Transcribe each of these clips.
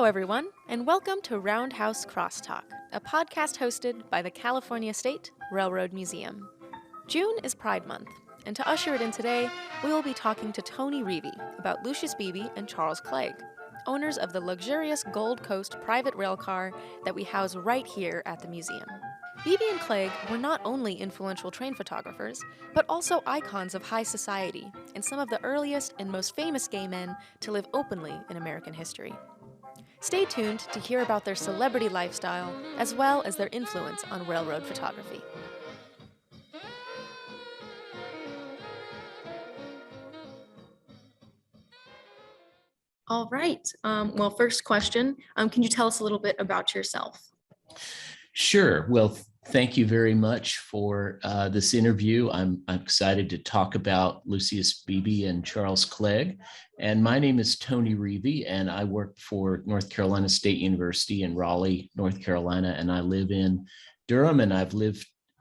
Hello, everyone, and welcome to Roundhouse Crosstalk, a podcast hosted by the California State Railroad Museum. June is Pride Month, and to usher it in today, we will be talking to Tony Reevy about Lucius Beebe and Charles Clegg, owners of the luxurious Gold Coast private railcar that we house right here at the museum. Beebe and Clegg were not only influential train photographers, but also icons of high society and some of the earliest and most famous gay men to live openly in American history. Stay tuned to hear about their celebrity lifestyle, as well as their influence on railroad photography. All right. Well, first question, can you tell us a little bit about yourself? Sure. Well, thank you very much for this interview. I'm excited to talk about Lucius Beebe and Charles Clegg. And my name is Tony Reevy, and I work for North Carolina State University in Raleigh, North Carolina, and I live in Durham, and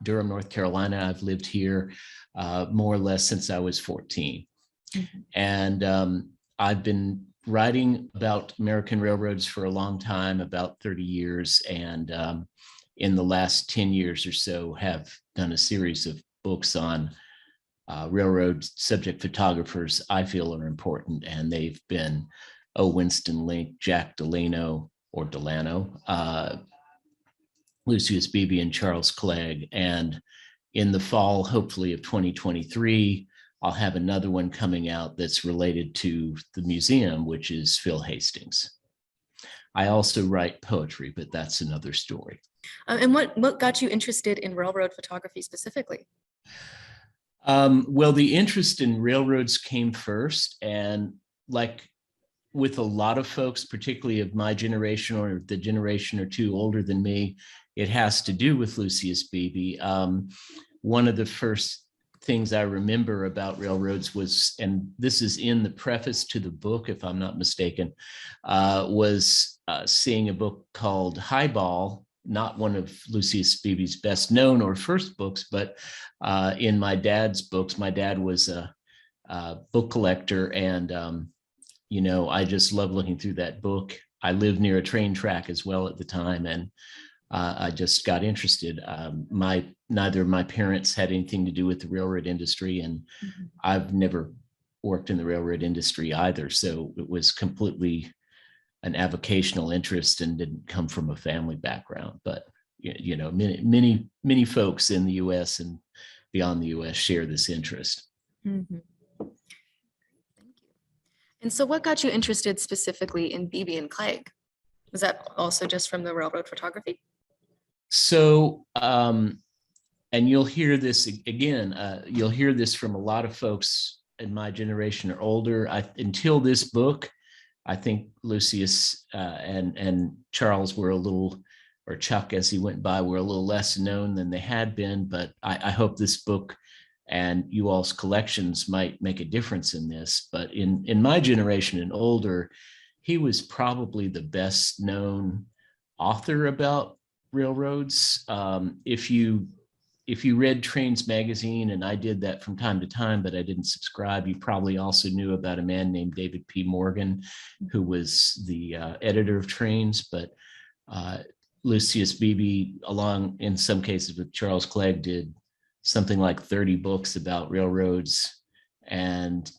Durham, North Carolina. I've lived here more or less since I was 14. Mm-hmm. And I've been writing about American railroads for a long time, about 30 years, and in the last 10 years or so have done a series of books on railroad subject photographers I feel are important, and they've been Winston Link, Jack Delano, Lucius Beebe, and Charles Clegg. And in the fall, hopefully, of 2023, I'll have another one coming out that's related to the museum, which is Phil Hastings. I also write poetry, but that's another story. And what got you interested in railroad photography specifically? Well, the interest in railroads came first, and like with a lot of folks, particularly of my generation or the generation or two older than me, it has to do with Lucius Beebe. One of the first things I remember about railroads was, and this is in the preface to the book, if I'm not mistaken, was seeing a book called Highball, not one of Lucius Beebe's best known or first books, but in my dad's books. My dad was a book collector, and I just loved looking through that book. I lived near a train track as well at the time, and I just got interested. Neither of my parents had anything to do with the railroad industry, and mm-hmm. I've never worked in the railroad industry either. So it was completely an avocational interest and didn't come from a family background. But many folks in the U.S. and beyond the U.S. share this interest. Mm-hmm. Thank you. And so, what got you interested specifically in Beebe and Clegg? Was that also just from the railroad photography? So, and you'll hear this again, you'll hear this from a lot of folks in my generation or older. Until this book, I think Lucius and Charles were a little, or Chuck as he went by, were a little less known than they had been. But I hope this book and you all's collections might make a difference in this. But in my generation and older, he was probably the best known author about railroads. If you read Trains magazine, and I did that from time to time, but I didn't subscribe, you probably also knew about a man named David P. Morgan, who was the editor of Trains. But Lucius Beebe, along in some cases with Charles Clegg, did something like 30 books about railroads. And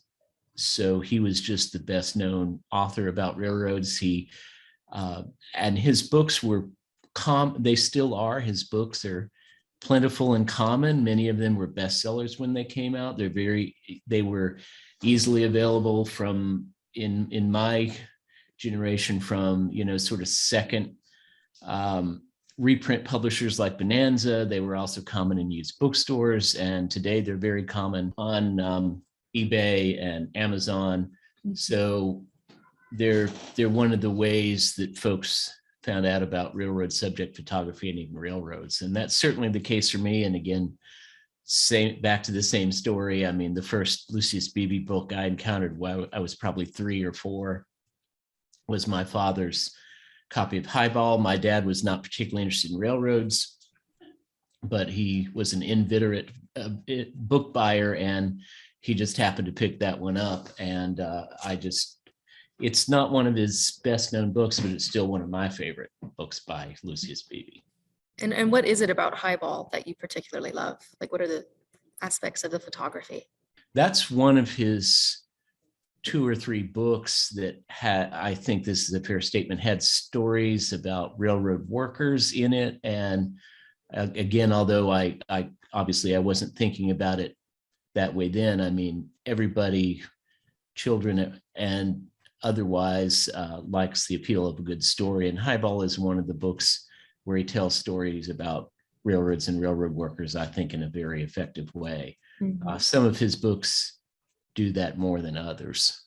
so he was just the best known author about railroads. And his books were they still are. His books are plentiful and common. Many of them were bestsellers when they came out. They were easily available from in my generation from sort of second reprint publishers like Bonanza. They were also common in used bookstores, and today they're very common on eBay and Amazon. So they're one of the ways that folks found out about railroad subject photography and even railroads. And that's certainly the case for me. And again, back to the same story. I mean, the first Lucius Beebe book I encountered while I was probably 3 or 4 was my father's copy of Highball. My dad was not particularly interested in railroads, but he was an inveterate book buyer, and he just happened to pick that one up. And it's not one of his best known books, but it's still one of my favorite books by Lucius Beebe. And what is it about Highball that you particularly love? Like, what are the aspects of the photography? That's one of his 2 or 3 books that had, I think this is a fair statement, had stories about railroad workers in it. And again, although I obviously I wasn't thinking about it that way then, I mean, everybody, children and otherwise, likes the appeal of a good story. And Highball is one of the books where he tells stories about railroads and railroad workers, I think, in a very effective way. Mm-hmm. Some of his books do that more than others.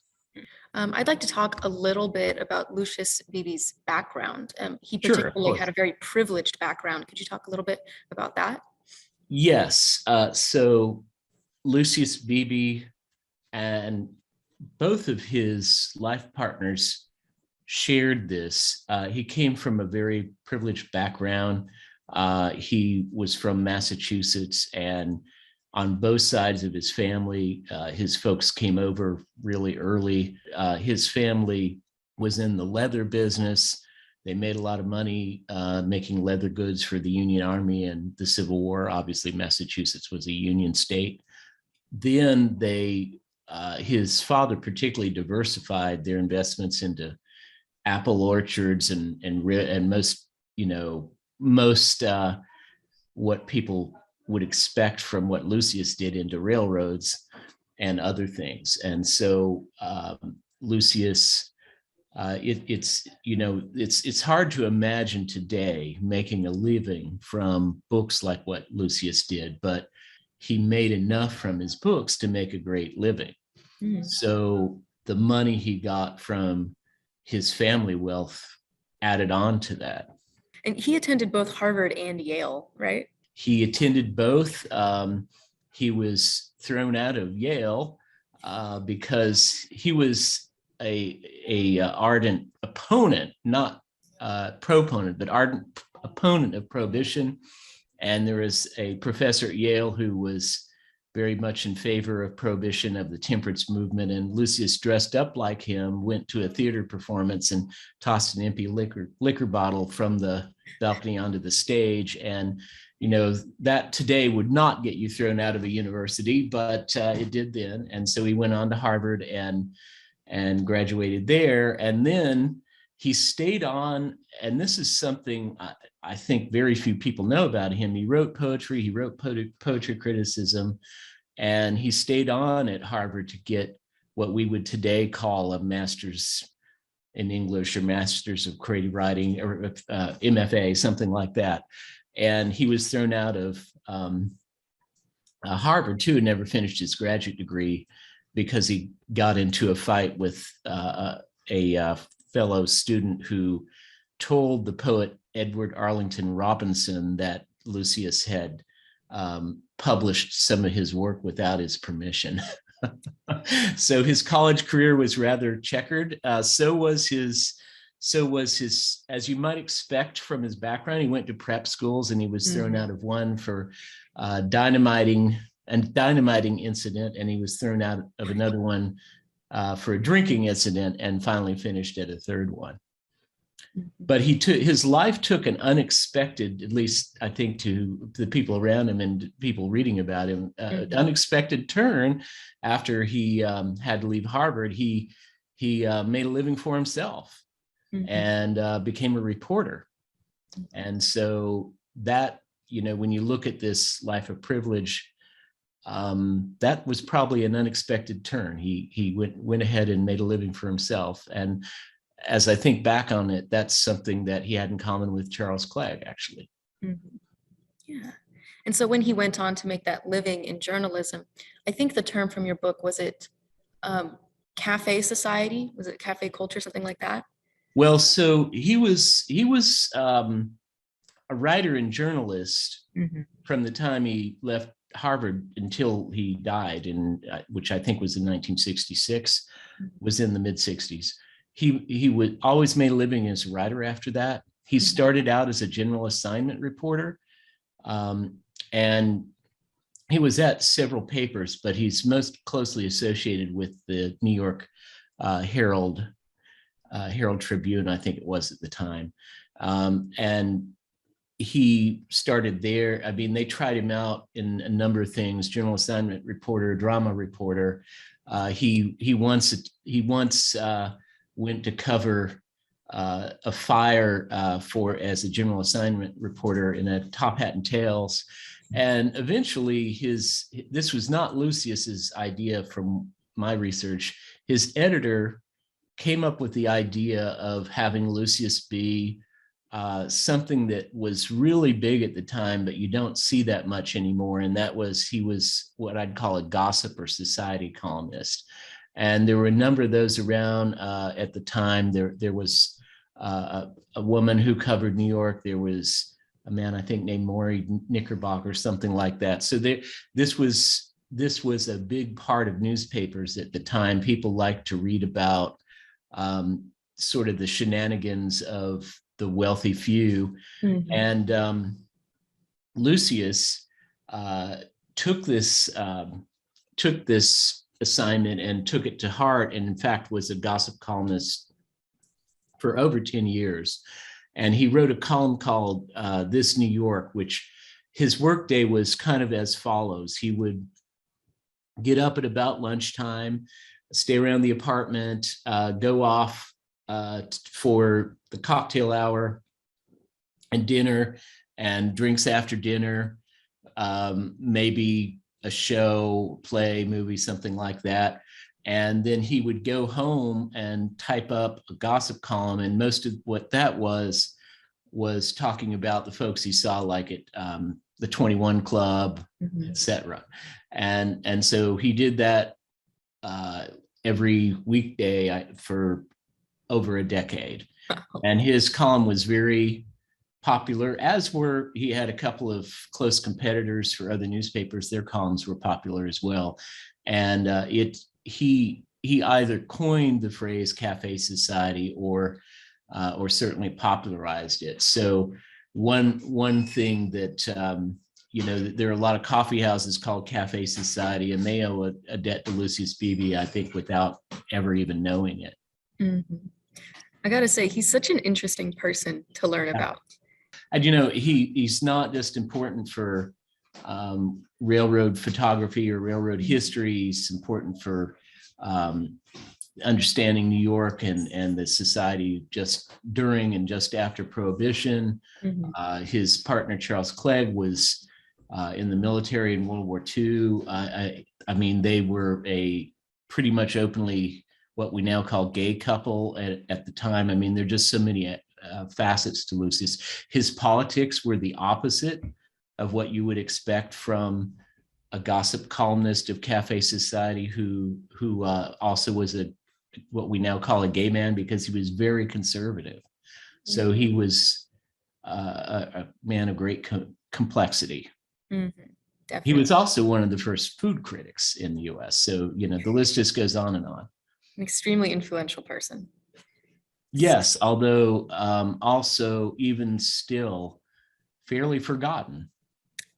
I'd like to talk a little bit about Lucius Beebe's background. He Sure, of particularly course. had a very privileged background. Could you talk a little bit about that? Yes. So Lucius Beebe and both of his life partners shared this. He came from a very privileged background. He was from Massachusetts, and on both sides of his family, his folks came over really early. His family was in the leather business. They made a lot of money making leather goods for the Union Army and the Civil War. Obviously, Massachusetts was a Union state. Then his father particularly diversified their investments into apple orchards and most, what people would expect from what Lucius did into railroads and other things. And so Lucius, it's hard to imagine today making a living from books like what Lucius did, but he made enough from his books to make a great living. Mm. So the money he got from his family wealth added on to that. And he attended both Harvard and Yale, right? He attended both. He was thrown out of Yale because he was a ardent opponent, not proponent, but ardent opponent of prohibition. And there was a professor at Yale who was very much in favor of prohibition, of the temperance movement. And Lucius dressed up like him, went to a theater performance and tossed an empty liquor bottle from the balcony onto the stage. And that today would not get you thrown out of a university, but it did then. And so he went on to Harvard and graduated there. And then he stayed on, and this is something I think very few people know about him. He wrote poetry, he wrote poetry criticism, and he stayed on at Harvard to get what we would today call a master's in English or master's of creative writing, or MFA, something like that. And he was thrown out of Harvard too, and never finished his graduate degree because he got into a fight with a fellow student who told the poet Edward Arlington Robinson that Lucius had published some of his work without his permission. So his college career was rather checkered. So was his, as you might expect from his background. He went to prep schools, and he was thrown out of one for dynamiting incident, and he was thrown out of another one for a drinking incident, and finally finished at a third one. But his life took an unexpected, at least I think to the people around him and people reading about him, unexpected turn after he had to leave Harvard. He made a living for himself and became a reporter. And so that, when you look at this life of privilege, that was probably an unexpected turn. He went ahead and made a living for himself. And as I think back on it, that's something that he had in common with Charles Clegg, actually. Mm-hmm. Yeah. And so when he went on to make that living in journalism, I think the term from your book, was it cafe society? Was it cafe culture, something like that? Well, so he was a writer and journalist from the time he left Harvard until he died, which I think was in 1966, was in the mid 60s. He would always made a living as a writer after that. He started out as a general assignment reporter, and he was at several papers, but he's most closely associated with the New York Herald Herald Tribune, I think it was at the time. And he started there. I mean, they tried him out in a number of things: general assignment reporter, drama reporter. He once went to cover a fire as a general assignment reporter in a Top Hat and Tails. And eventually this was not Lucius's idea from my research. His editor came up with the idea of having Lucius be something that was really big at the time, but you don't see that much anymore. And that was, he was what I'd call a gossip or society columnist. And there were a number of those around at the time. There was a woman who covered New York. There was a man, I think, named Maury Knickerbocker, something like that. So this was a big part of newspapers at the time. People liked to read about sort of the shenanigans of the wealthy few. Mm-hmm. And Lucius took this assignment and took it to heart, and in fact was a gossip columnist for over 10 years. And he wrote a column called This New York, which his workday was kind of as follows. He would get up at about lunchtime, stay around the apartment, go off for the cocktail hour and dinner and drinks after dinner, maybe a show, play, movie, something like that. And then he would go home and type up a gossip column. And most of what that was talking about the folks he saw, like at the 21 Club, mm-hmm. etc. And so he did that every weekday for over a decade. And his column was very popular, he had a couple of close competitors for other newspapers. Their columns were popular as well. And he either coined the phrase cafe society or certainly popularized it. So one thing that there are a lot of coffee houses called cafe society, and they owe a debt to Lucius Beebe, I think, without ever even knowing it. Mm-hmm. I gotta say, he's such an interesting person to learn about. And he's not just important for railroad photography or railroad history. He's important for understanding New York and the society just during and just after Prohibition. Mm-hmm. His partner, Charles Clegg, was in the military in World War II. I mean, they were a pretty much openly what we now call gay couple at the time. I mean, there are just so many facets to Lucius. His politics were the opposite of what you would expect from a gossip columnist of cafe society who also was what we now call a gay man, because he was very conservative. So he was a man of great complexity. Mm-hmm. Definitely. He was also one of the first food critics in the US. So, the list just goes on and on. An extremely influential person. Yes, although also even still fairly forgotten.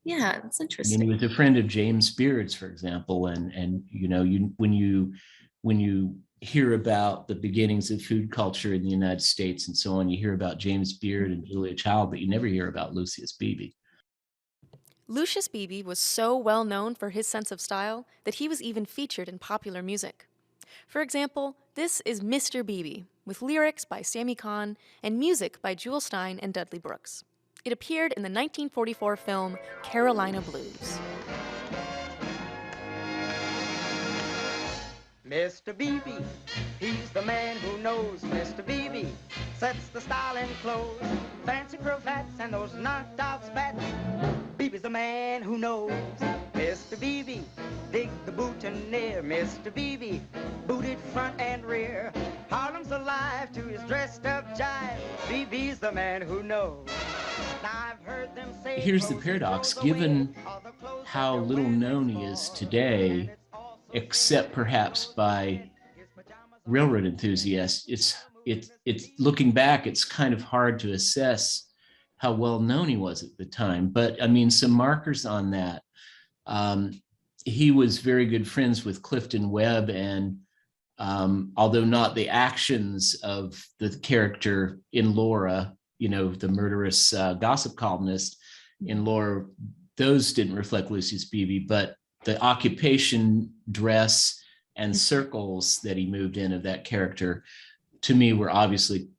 Yeah, that's interesting. He was a friend of James Beard's, for example, and when you hear about the beginnings of food culture in the United States and so on, you hear about James Beard and Julia Child, but you never hear about Lucius Beebe. Lucius Beebe was so well known for his sense of style that he was even featured in popular music. For example, this is Mr. Beebe, with lyrics by Sammy Cahn and music by Jewel Stein and Dudley Brooks. It appeared in the 1944 film Carolina Blues. Mr. Beebe, he's the man who knows. Mr. Beebe sets the style in clothes, fancy cravats and those knocked out spats. Beebe's the man who knows. Mr. Beebe, dig the boutonniere. Mr. Beebe, booted front and rear. Harlem's alive to his dressed up jive. Beebe's the man who knows. Now I've heard them say. Here's the paradox: given how little known he is today, except perhaps by railroad enthusiasts, it's looking back, it's kind of hard to assess how well known he was at the time. But I mean, some markers on that. He was very good friends with Clifton Webb and although not the actions of the character in Laura, the murderous gossip columnist in Laura, those didn't reflect Lucius Beebe, but the occupation, dress, and circles that he moved in of that character, to me, were obviously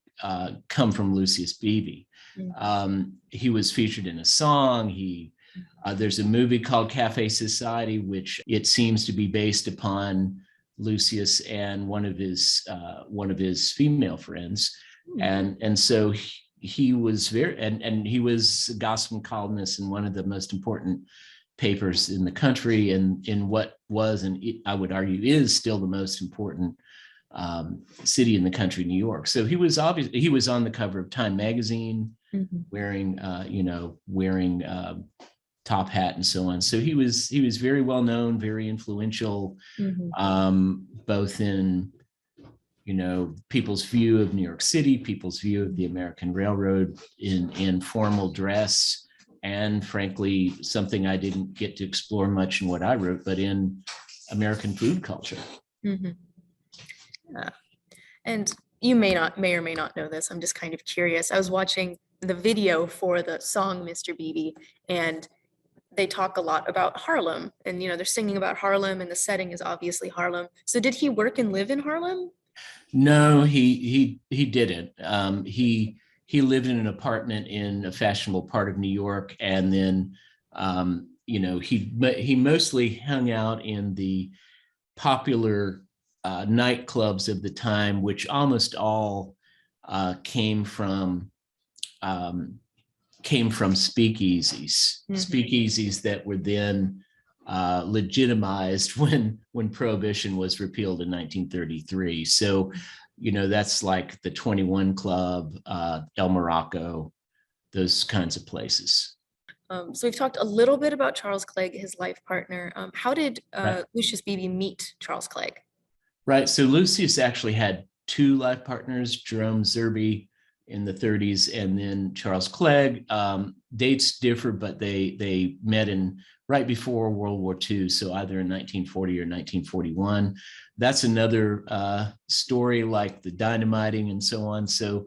come from Lucius Beebe. He was featured in a song. There's a movie called Cafe Society, which it seems to be based upon Lucius and one of his female friends, and so he was and he was a gospel columnist in one of the most important papers in the country, and in what was, and I would argue is still, the most important city in the country, New York. So he was on the cover of Time magazine, wearing top hat and so on. So he was very well known, very influential, both in people's view of New York City, people's view of the American Railroad, in formal dress, and frankly, something I didn't get to explore much in what I wrote, but in American food culture. Yeah. And you may or may not know this. I'm just kind of curious. I was watching the video for the song Mr. Beebe, and they talk a lot about Harlem, and they're singing about Harlem, and the setting is obviously Harlem. So did he work and live in Harlem? No, he didn't. He lived in an apartment in a fashionable part of New York, and then he mostly hung out in the popular nightclubs of the time, which almost all came from speakeasies that were then legitimized when Prohibition was repealed in 1933. So, that's like the 21 Club, El Morocco, those kinds of places. So we've talked a little bit about Charles Clegg, his life partner. How did Right. Lucius Beebe meet Charles Clegg? Right. So Lucius actually had two life partners, Jerome Zerby in the 30s, and then Charles Clegg. Dates differ, but they met right before World War II, so either in 1940 or 1941. That's another story, like the dynamiting and so on. So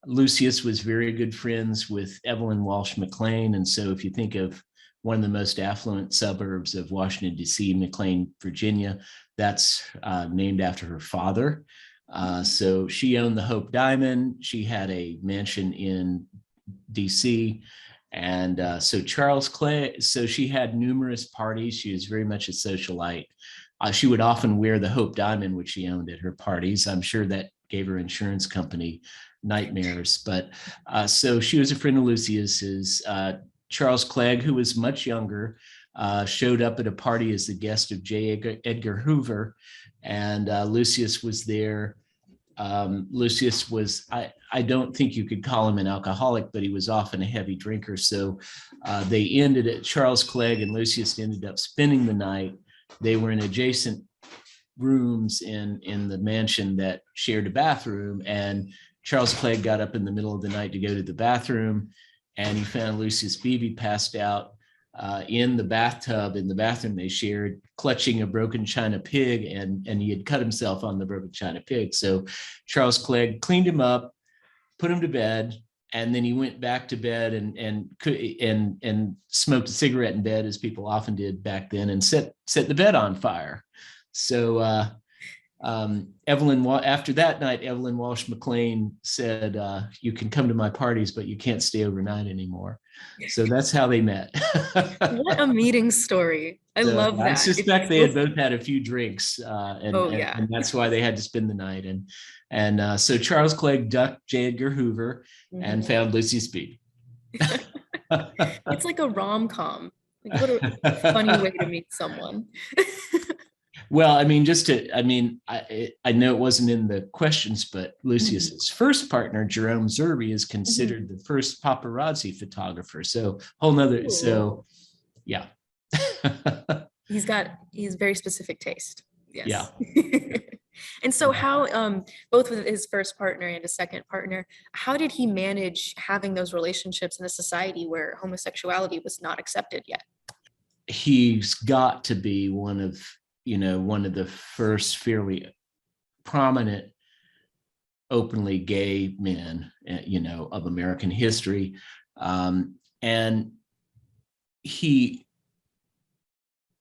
Lucius was very good friends with Evelyn Walsh McLean, and so if you think of one of the most affluent suburbs of Washington, D.C., McLean, Virginia, that's named after her father. So she owned the Hope Diamond. She had a mansion in DC. And so Charles Clegg, so she had numerous parties. She was very much a socialite. She would often wear the Hope Diamond, which she owned, at her parties. I'm sure that gave her insurance company nightmares. But so she was a friend of Lucius's. Charles Clegg, who was much younger, showed up at a party as the guest of J. Edgar Hoover, and Lucius was there. Lucius was, I don't think you could call him an alcoholic, but he was often a heavy drinker. So Charles Clegg and Lucius ended up spending the night. They were in adjacent rooms in the mansion that shared a bathroom, and Charles Clegg got up in the middle of the night to go to the bathroom, and he found Lucius Beebe passed out in the bathtub in the bathroom they shared, clutching a broken china pig, and he had cut himself on the broken china pig. So Charles Clegg cleaned him up, put him to bed, and then he went back to bed and smoked a cigarette in bed, as people often did back then, and set the bed on fire. So after that night, Evelyn Walsh McLean said, "You can come to my parties, but you can't stay overnight anymore." So that's how they met. What a meeting story. I love that. I suspect they had both had a few drinks, yeah. and that's why they had to spend the night. And so Charles Clegg ducked J. Edgar Hoover and found Lucius Beebe. It's like a rom-com. Like, what a funny way to meet someone. Well, I mean, I know it wasn't in the questions, but Lucius's first partner, Jerome Zerby, is considered the first paparazzi photographer. So whole nother, so yeah. He has very specific taste. Yes. Yeah. And so how, both with his first partner and his second partner, how did he manage having those relationships in a society where homosexuality was not accepted yet? He's got to be one of the first fairly prominent, openly gay men, of American history. And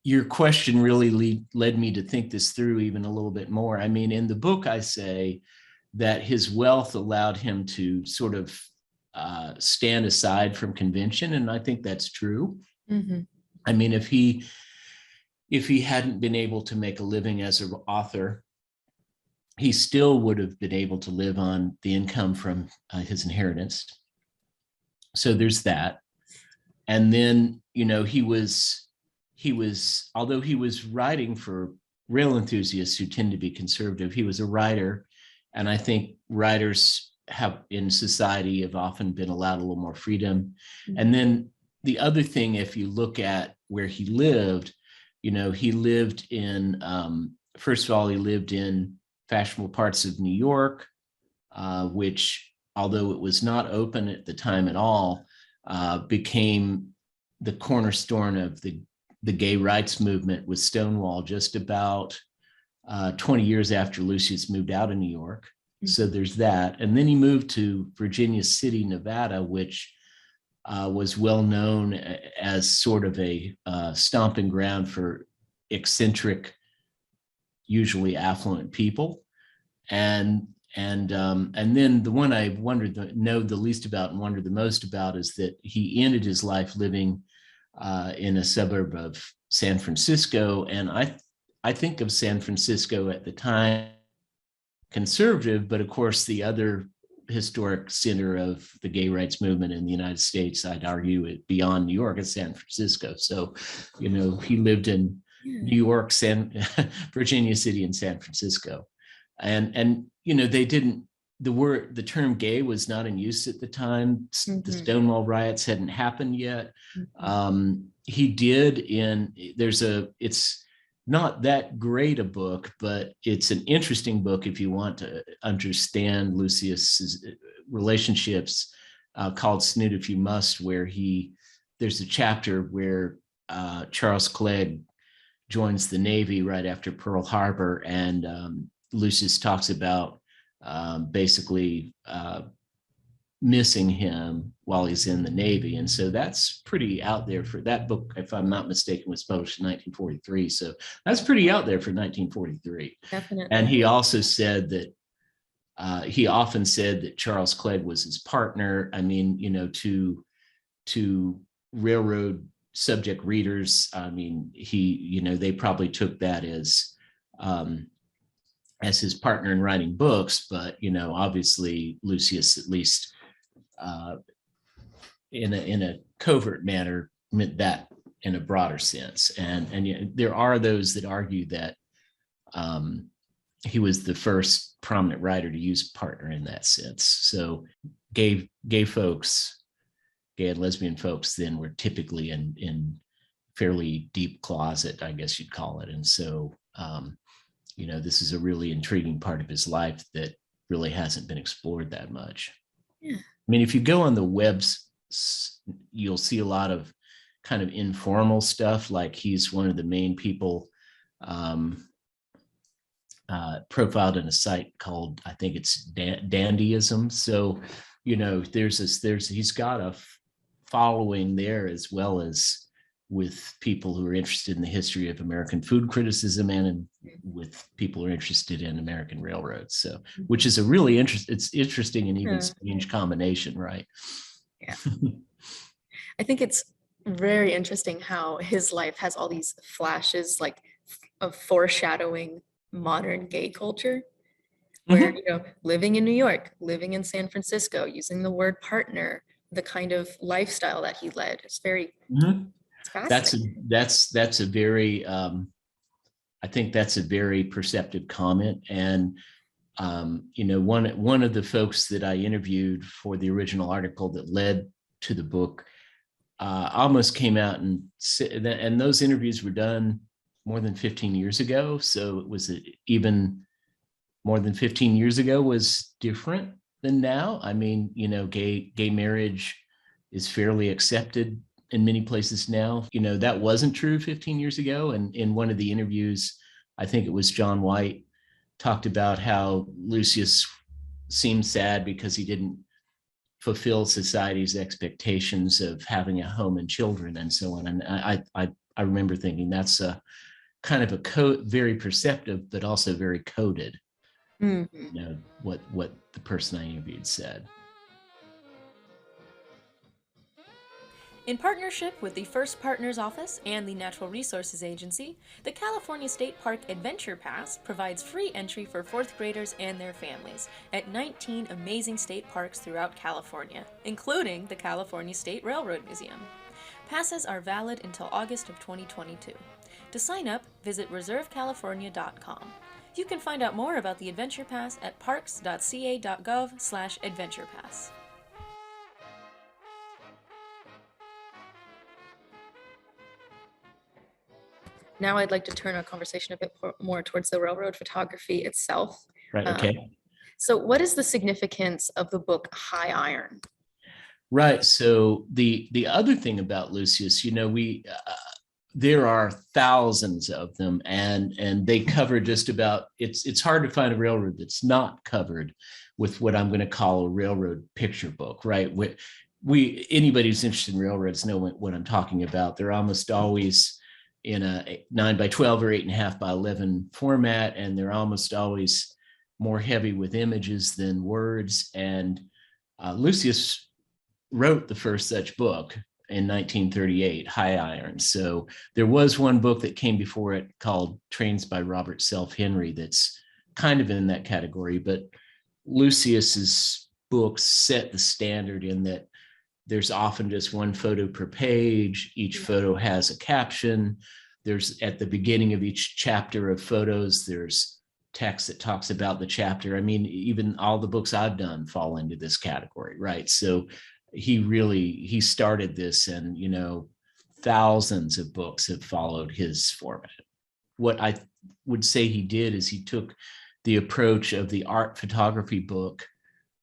your question really led me to think this through even a little bit more. I mean, in the book, I say that his wealth allowed him to sort of stand aside from convention. And I think that's true. Mm-hmm. I mean, if he hadn't been able to make a living as an author, he still would have been able to live on the income from his inheritance. So there's that. And then, he was, although he was writing for rail enthusiasts who tend to be conservative, he was a writer. And I think writers in society have often been allowed a little more freedom. Mm-hmm. And then the other thing, if you look at where he lived, he lived in, first of all, he lived in fashionable parts of New York, which, although it was not open at the time at all, became the cornerstone of the gay rights movement with Stonewall just about 20 years after Lucius moved out of New York. Mm-hmm. So there's that. And then he moved to Virginia City, Nevada, which was well known as sort of a stomping ground for eccentric, usually affluent people. And then the one I know the least about and wondered the most about is that he ended his life living in a suburb of San Francisco. And I think of San Francisco at the time conservative, but of course the other historic center of the gay rights movement in the United States, I'd argue it beyond New York, is San Francisco. So, he lived in New York, Virginia City, and San Francisco. And they didn't, the term gay was not in use at the time. Mm-hmm. The Stonewall riots hadn't happened yet. Mm-hmm. He did it's not that great a book, but it's an interesting book if you want to understand Lucius's relationships, called Snoot If You Must, where there's a chapter where Charles Clegg joins the Navy right after Pearl Harbor, and Lucius talks about basically missing him while he's in the Navy. And so that's pretty out there for that book, if I'm not mistaken, was published in 1943. So that's pretty out there for 1943. Definitely. And he also said that he often said that Charles Clegg was his partner. I mean, to railroad subject readers, I mean, they probably took that as his partner in writing books, but obviously Lucius, at least in a covert manner, meant that in a broader sense. And there are those that argue that he was the first prominent writer to use partner in that sense. So gay folks, gay and lesbian folks, then were typically in fairly deep closet, I guess you'd call it. And so this is a really intriguing part of his life that really hasn't been explored that much. Yeah. I mean, if you go on the webs, you'll see a lot of kind of informal stuff, like he's one of the main people profiled in a site called, I think it's Dandyism. So, he's got a following there, as well as with people who are interested in the history of American food criticism, and with people who are interested in American railroads. So, which is a really interesting and even strange combination, right? Yeah. I think it's very interesting how his life has all these flashes, like, of foreshadowing modern gay culture, where, living in New York, living in San Francisco, using the word partner, the kind of lifestyle that he led. It's very, it's fascinating. That's a very, I think that's a very perceptive comment. And, one of the folks that I interviewed for the original article that led to the book almost came out and those interviews were done more than 15 years ago. So it was even more than 15 years ago was different than now. I mean, gay marriage is fairly accepted in many places now. That wasn't true 15 years ago. And in one of the interviews, I think it was John White, talked about how Lucius seemed sad because he didn't fulfill society's expectations of having a home and children and so on. And I remember thinking that's a kind of a very perceptive, but also very coded, what the person I interviewed said. In partnership with the First Partners Office and the Natural Resources Agency, the California State Park Adventure Pass provides free entry for 4th graders and their families at 19 amazing state parks throughout California, including the California State Railroad Museum. Passes are valid until August of 2022. To sign up, visit reservecalifornia.com. You can find out more about the Adventure Pass at parks.ca.gov/adventurepass. Now I'd like to turn our conversation a bit more towards the railroad photography itself. Right, okay. So what is the significance of the book High Iron? Right, so the other thing about Lucius, there are thousands of them, and they cover just about, it's hard to find a railroad that's not covered with what I'm going to call a railroad picture book, right? Anybody who's interested in railroads know what I'm talking about. They're almost always in a 9x12 or 8.5x11 format, and they're almost always more heavy with images than words. And Lucius wrote the first such book in 1938, High Iron. So there was one book that came before it called Trains by Robert Self Henry that's kind of in that category, but Lucius's books set the standard in that there's often just one photo per page. Each photo has a caption. There's, at the beginning of each chapter of photos, there's text that talks about the chapter. I mean, even all the books I've done fall into this category, right? So he started this, and, thousands of books have followed his format. What I would say he did is he took the approach of the art photography book,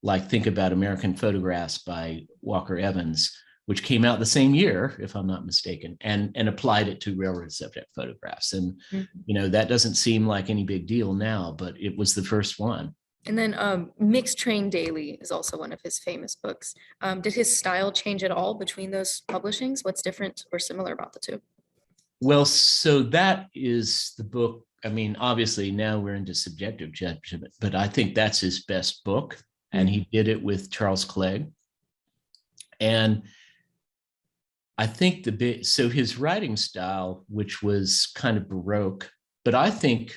like think about American Photographs by Walker Evans, which came out the same year, if I'm not mistaken, and applied it to railroad subject photographs. And, that doesn't seem like any big deal now, but it was the first one. And then Mixed Train Daily is also one of his famous books. Did his style change at all between those publishings? What's different or similar about the two? Well, so that is the book. I mean, obviously now we're into subjective judgment, but I think that's his best book. And he did it with Charles Clegg. And I think so his writing style, which was kind of Baroque, but I think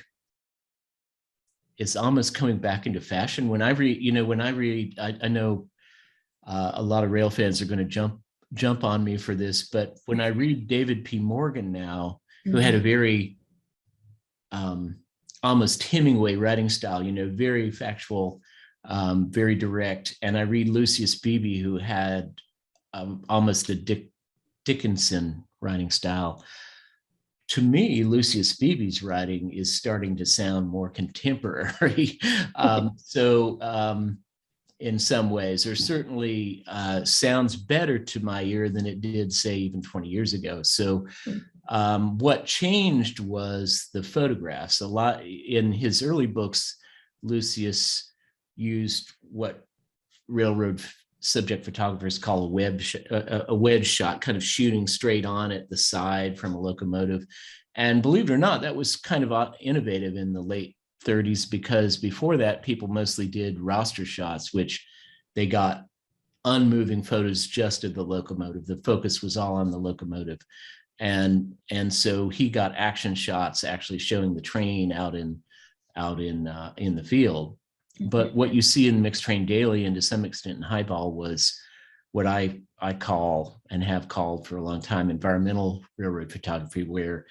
it's almost coming back into fashion. When I read, I know a lot of rail fans are going to jump on me for this, but when I read David P. Morgan now, who had a very almost Hemingway writing style, very factual, very direct. And I read Lucius Beebe, who had almost a Dickinson writing style. To me, Lucius Beebe's writing is starting to sound more contemporary. In some ways, or certainly sounds better to my ear than it did, say, even 20 years ago. So what changed was the photographs. A lot in his early books, Lucius used what railroad subject photographers call a wedge shot, kind of shooting straight on at the side from a locomotive. And believe it or not, that was kind of innovative in the late 30s, because before that, people mostly did roster shots, which they got unmoving photos just of the locomotive. The focus was all on the locomotive. And so he got action shots actually showing the train out in the field. But what you see in Mixed Train Daily, and to some extent in Highball, was what I call, and have called for a long time, environmental railroad photography, where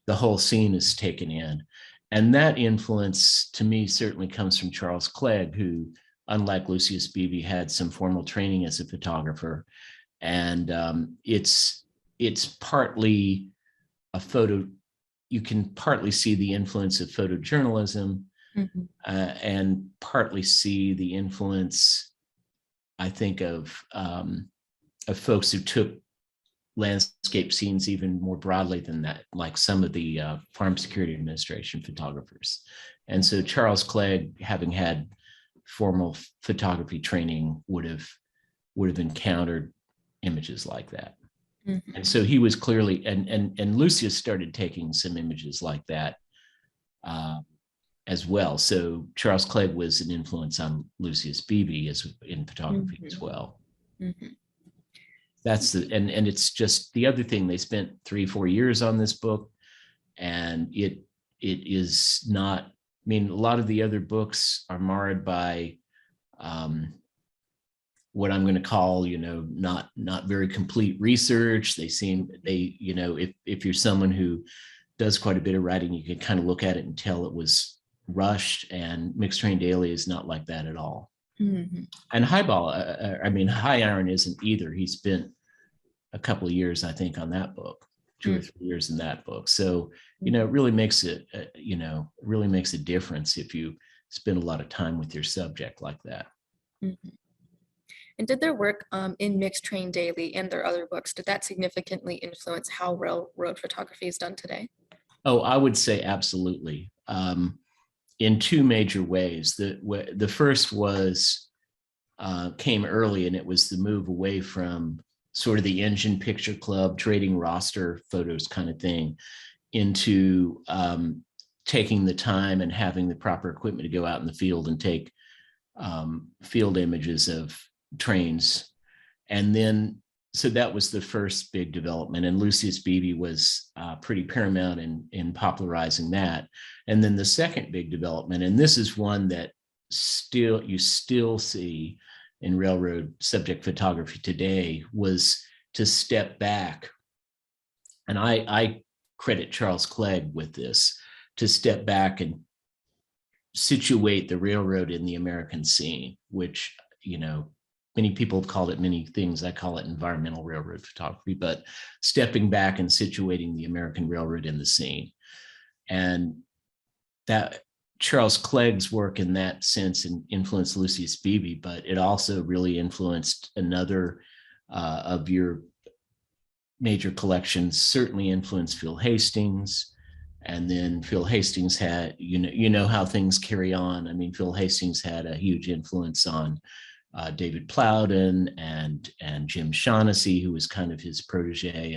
the whole scene is taken in. And that influence, to me, certainly comes from Charles Clegg, who, unlike Lucius Beebe, had some formal training as a photographer. And it's partly a photo. You can partly see the influence of photojournalism, and partly see the influence, I think, of folks who took landscape scenes even more broadly than that, like some of the Farm Security Administration photographers. And so Charles Clegg, having had formal photography training, would have encountered images like that. Mm-hmm. And so he was clearly, and Lucius started taking some images like that as well. So Charles Clegg was an influence on Lucius Beebe in photography mm-hmm. as well. Mm-hmm. That's and it's just the other thing. They spent 3-4 years on this book, and it is not. I mean, a lot of the other books are marred by what I'm going to call, not very complete research. If you're someone who does quite a bit of writing, you can kind of look at it and tell it was rushed, and Mixed Train Daily is not like that at all. Mm-hmm. And High Iron isn't either. He spent a couple of years, I think, on that book, 2 or 3 years in that book. So, it really makes it, really makes a difference if you spend a lot of time with your subject like that. Mm-hmm. And did their work in Mixed Train Daily and their other books, did that significantly influence how railroad photography is done today? Oh, I would say absolutely. In 2 major ways. The first came early, and it was the move away from sort of the engine picture club trading roster photos kind of thing into taking the time and having the proper equipment to go out in the field and take field images of trains. And then, so that was the first big development, and Lucius Beebe was pretty paramount in popularizing that. And then the second big development, and this is one that you still see in railroad subject photography today, was to step back. And I credit Charles Clegg with this, to step back and situate the railroad in the American scene, which, many people have called it many things. I call it environmental railroad photography, but stepping back and situating the American railroad in the scene. And that Charles Clegg's work in that sense influenced Lucius Beebe, but it also really influenced another of your major collections, certainly influenced Phil Hastings. And then Phil Hastings had, how things carry on. I mean, Phil Hastings had a huge influence on David Plowden and Jim Shaughnessy, who was kind of his protege.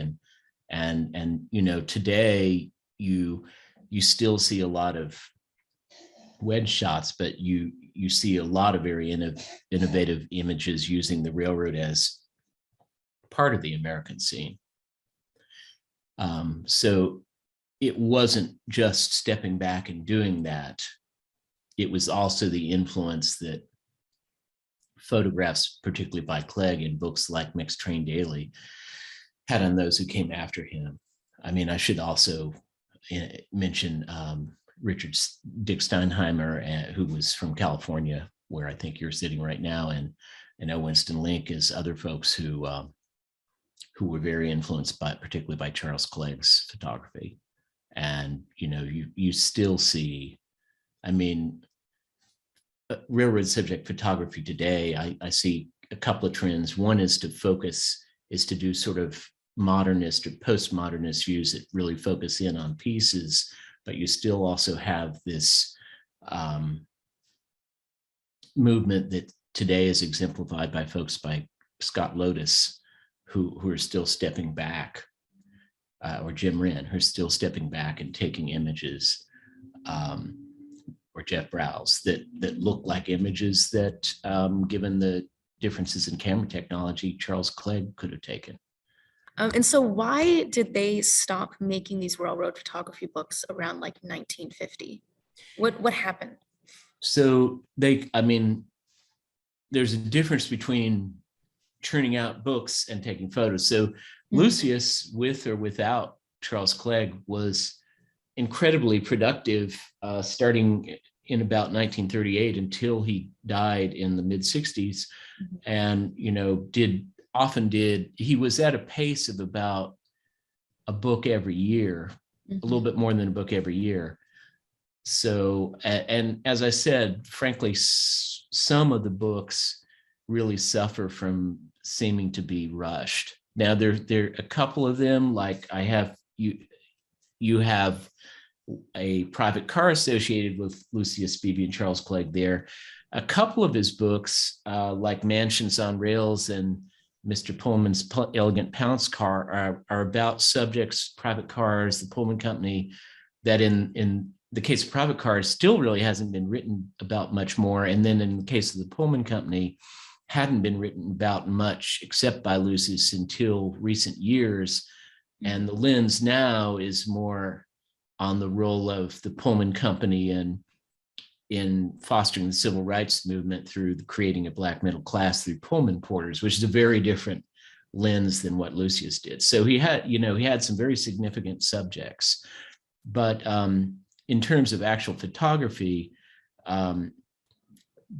And today you still see a lot of wedge shots, but you see a lot of very innovative images using the railroad as part of the American scene. So it wasn't just stepping back and doing that. It was also the influence that photographs, particularly by Clegg in books like Mixed Train Daily, had on those who came after him. I mean, I should also mention Richard Dick Steinheimer, who was from California, where I think you're sitting right now, and Winston Link as other folks who were very influenced particularly by Charles Clegg's photography. And you still see, I mean, railroad subject photography today. I see a couple of trends. One is to do sort of modernist or postmodernist views that really focus in on pieces, but you still also have this movement that today is exemplified by folks by Scott Lotus, who are still stepping back, or Jim Wren, who's still stepping back and taking images, or Jeff Browse, that look like images that, given the differences in camera technology, Charles Clegg could have taken. And so why did they stop making these railroad photography books around like 1950? What happened? So there's a difference between churning out books and taking photos. So Lucius, with or without Charles Clegg, was incredibly productive starting in about 1938 until he died in the mid 60s. And, he was at a pace of about a book every year, a little bit more than a book every year. So, and as I said, frankly, some of the books really suffer from seeming to be rushed. Now, there are a couple of them, like you have a private car associated with Lucius Beebe and Charles Clegg there. A couple of his books, like Mansions on Rails and Mr. Pullman's Elegant Pounce Car, are about subjects, private cars, the Pullman Company, that in the case of private cars still really hasn't been written about much more. And then in the case of the Pullman Company, hadn't been written about much except by Lucius until recent years. And the lens now is more on the role of the Pullman Company and in fostering the civil rights movement through the creating a Black middle class through Pullman porters, which is a very different lens than what Lucius did. So he had some very significant subjects, but in terms of actual photography,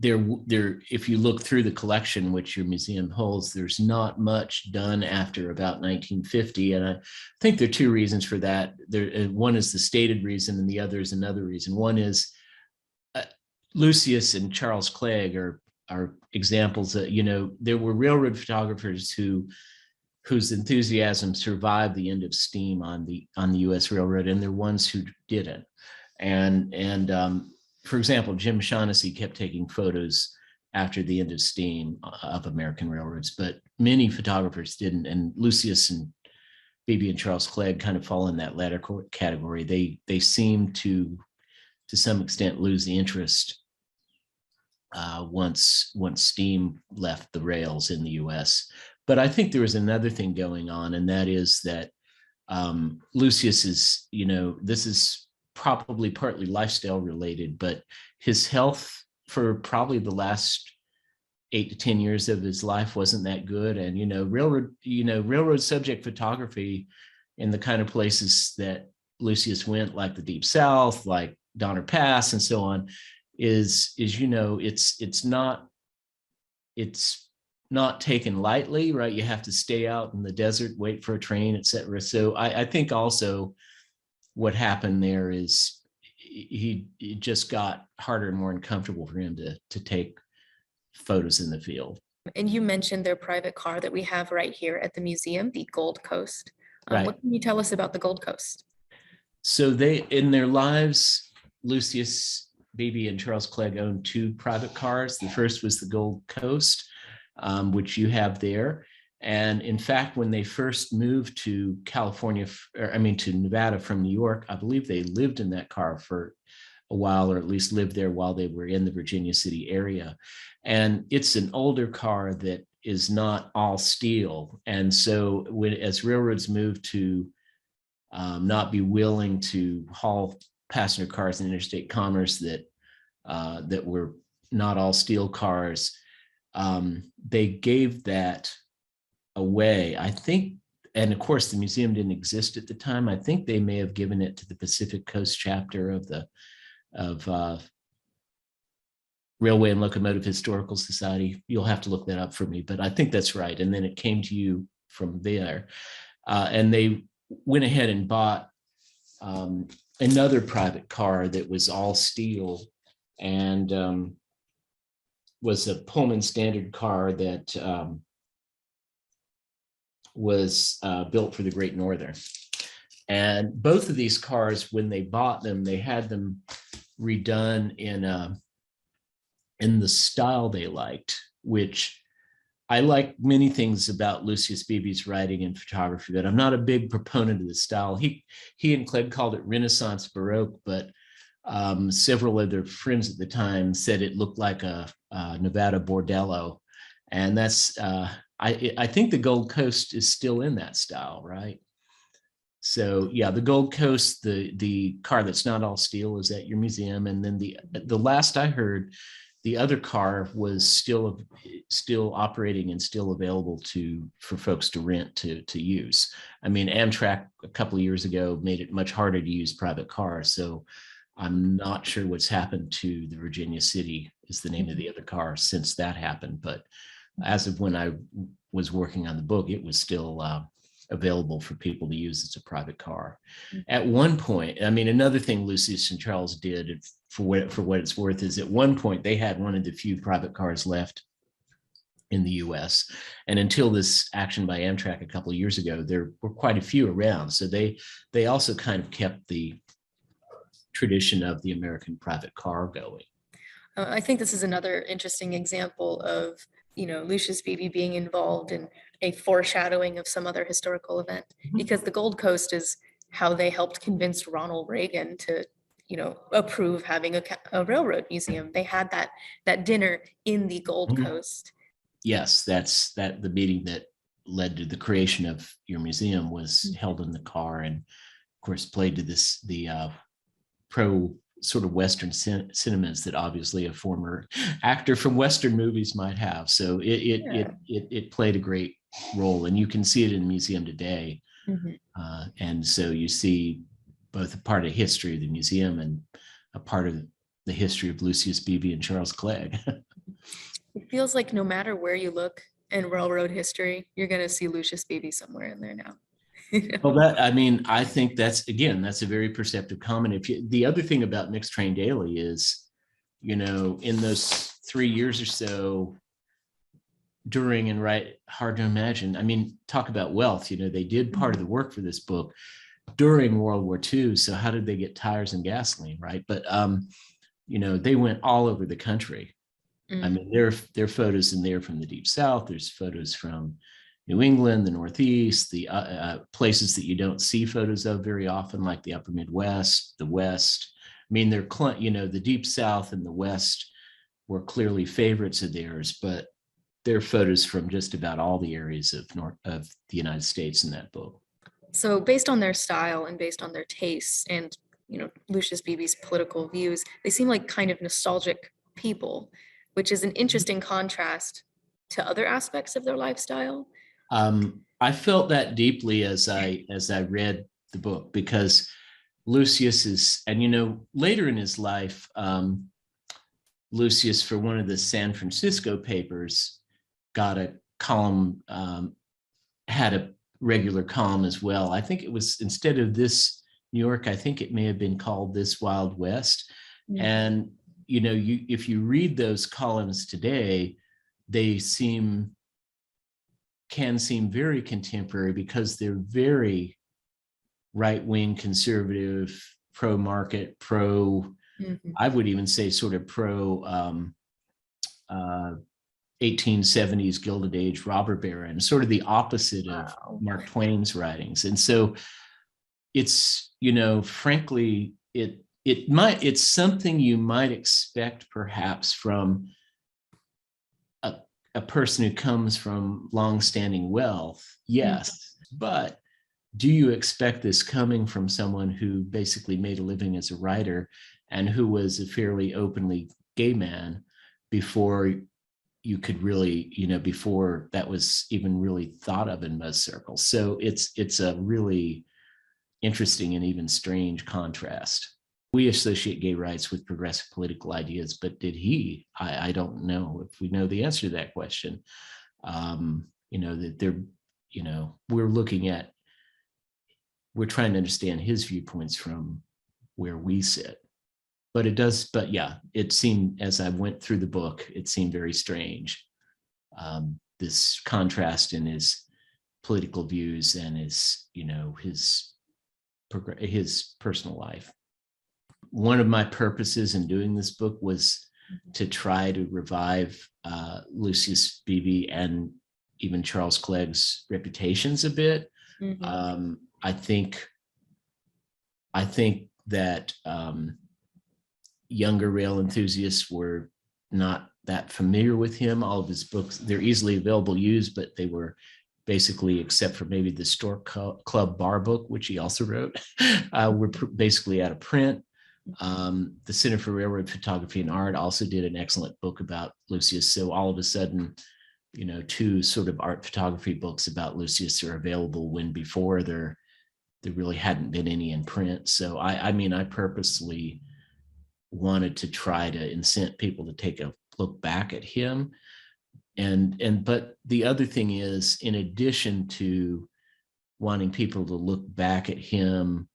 if you look through the collection, which your museum holds, there's not much done after about 1950. And I think there are two reasons for that. One is the stated reason, and the other is another reason. One is Lucius and Charles Clegg are examples that, there were railroad photographers whose enthusiasm survived the end of steam on the U.S. railroad, and there are ones who didn't. And for example, Jim Shaughnessy kept taking photos after the end of steam of American railroads, but many photographers didn't. And Lucius and Beebe and Charles Clegg kind of fall in that latter category. They seem to some extent lose the interest once steam left the rails in the U.S. But I think there was another thing going on, and that is that Lucius is, this is probably partly lifestyle related, but his health for probably the last 8 to 10 years of his life wasn't that good. And, railroad subject photography in the kind of places that Lucius went, like the Deep South, like Donner Pass and so on, is it's not taken lightly, right? You have to stay out in the desert, wait for a train, etc. So I think also what happened there is it just got harder and more uncomfortable for him to take photos in the field. And you mentioned their private car that we have right here at the museum, the Gold Coast. Right. What can you tell us about the Gold Coast? So in their lives, Lucius Beebe and Charles Clegg owned 2 private cars. The first was the Gold Coast, which you have there. And in fact, when they first moved to to Nevada from New York, I believe they lived in that car for a while, or at least lived there while they were in the Virginia City area. And it's an older car that is not all steel. And so as railroads moved to not be willing to haul passenger cars in interstate commerce that were not all steel cars, they gave that away, I think. And of course, the museum didn't exist at the time. I think they may have given it to the Pacific Coast chapter of Railway and Locomotive Historical Society. You'll have to look that up for me, but I think that's right. And then it came to you from there. And they went ahead and bought another private car that was all steel and was a Pullman standard car that was built for the Great Northern. And both of these cars, when they bought them, they had them redone in the style they liked, which I like many things about Lucius Beebe's writing and photography, but I'm not a big proponent of the style. He and Clegg called it Renaissance Baroque, but several of their friends at the time said it looked like a Nevada bordello. And that's, I think the Gold Coast is still in that style, right? So yeah, the Gold Coast, the car that's not all steel is at your museum. And then the last I heard, the other car was still operating and still available for folks to rent to use. I mean, Amtrak a couple of years ago made it much harder to use private cars. So I'm not sure what's happened to the Virginia City is the name of the other car since that happened. But as of when I was working on the book, it was still available for people to use as a private car. At one point, I mean, another thing Lucius and Charles did, for what it's worth, is at one point they had one of the few private cars left in the US. And until this action by Amtrak a couple of years ago, there were quite a few around. So they also kind of kept the tradition of the American private car going. I think this is another interesting example of, Lucius Beebe being involved in a foreshadowing of some other historical event, because the Gold Coast is how they helped convince Ronald Reagan to, approve having a railroad museum. They had that dinner in the Gold Coast. Yes, the meeting that led to the creation of your museum was held in the car, and of course played to the pro sort of Western sentiments that obviously a former actor from Western movies might have. So it played a great role, and you can see it in the museum today. And so you see both a part of history of the museum and a part of the history of Lucius Beebe and Charles Clegg. It feels like no matter where you look in railroad history, you're going to see Lucius Beebe somewhere in there now. Well, I think that's a very perceptive comment. The other thing about Mixed Train Daily is, in those 3 years or so during and right, hard to imagine. I mean, talk about wealth, they did part of the work for this book during World War II. So how did they get tires and gasoline, right? But, they went all over the country. I mean, there are photos in there from the Deep South. There's photos from New England, the Northeast, the places that you don't see photos of very often, like the Upper Midwest, the West. I mean, the Deep South and the West were clearly favorites of theirs, but there are photos from just about all the areas of the United States in that book. So based on their style and based on their tastes and, Lucius Beebe's political views, they seem like kind of nostalgic people, which is an interesting contrast to other aspects of their lifestyle. I felt that deeply as I read the book, because Lucius is, and later in his life, Lucius, for one of the San Francisco papers, got a column, had a regular column as well. I think it was, instead of This New York, I think it may have been called This Wild West. And if you read those columns today, they can seem very contemporary, because they're very right-wing, conservative, pro-market, I would even say sort of pro 1870s Gilded Age robber baron, sort of the opposite of Mark Twain's writings. And so it's, frankly, it's something you might expect perhaps from a person who comes from long-standing wealth, yes, but do you expect this coming from someone who basically made a living as a writer and who was a fairly openly gay man before you could really, before that was even really thought of in most circles? So it's a really interesting and even strange contrast. We associate gay rights with progressive political ideas, but did he? I don't know if we know the answer to that question. That we're trying to understand his viewpoints from where we sit. But it seemed, as I went through the book, it seemed very strange. This contrast in his political views and his personal life. One of my purposes in doing this book was to try to revive Lucius Beebe and even Charles Clegg's reputations a bit. I think that younger rail enthusiasts were not that familiar with him. All of his books, they're easily available used, but they were basically, except for maybe the Stork Club Bar book, which he also wrote, were basically out of print. The Center for Railroad Photography and Art also did an excellent book about Lucius. So all of a sudden, two sort of art photography books about Lucius are available, when before there really hadn't been any in print. So I purposely wanted to try to incent people to take a look back at him. But the other thing is, in addition to wanting people to look back at him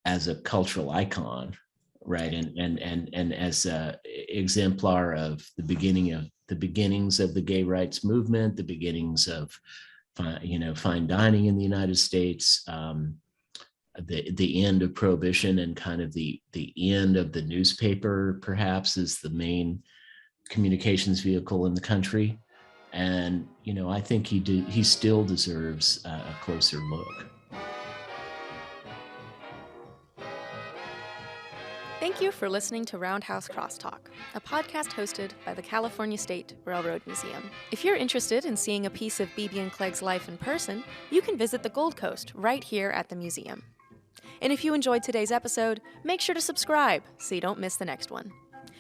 as a cultural icon, right, and as a exemplar of the beginnings of the gay rights movement, the beginnings of fine dining in the United States, the end of Prohibition and kind of the end of the newspaper, perhaps, is the main communications vehicle in the country. And, I think he still deserves a closer look. Thank you for listening to Roundhouse Crosstalk, a podcast hosted by the California State Railroad Museum. If you're interested in seeing a piece of Beebe and Clegg's life in person, you can visit the Gold Coast right here at the museum. And if you enjoyed today's episode, make sure to subscribe so you don't miss the next one.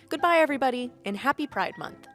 Goodbye, everybody, and happy Pride Month.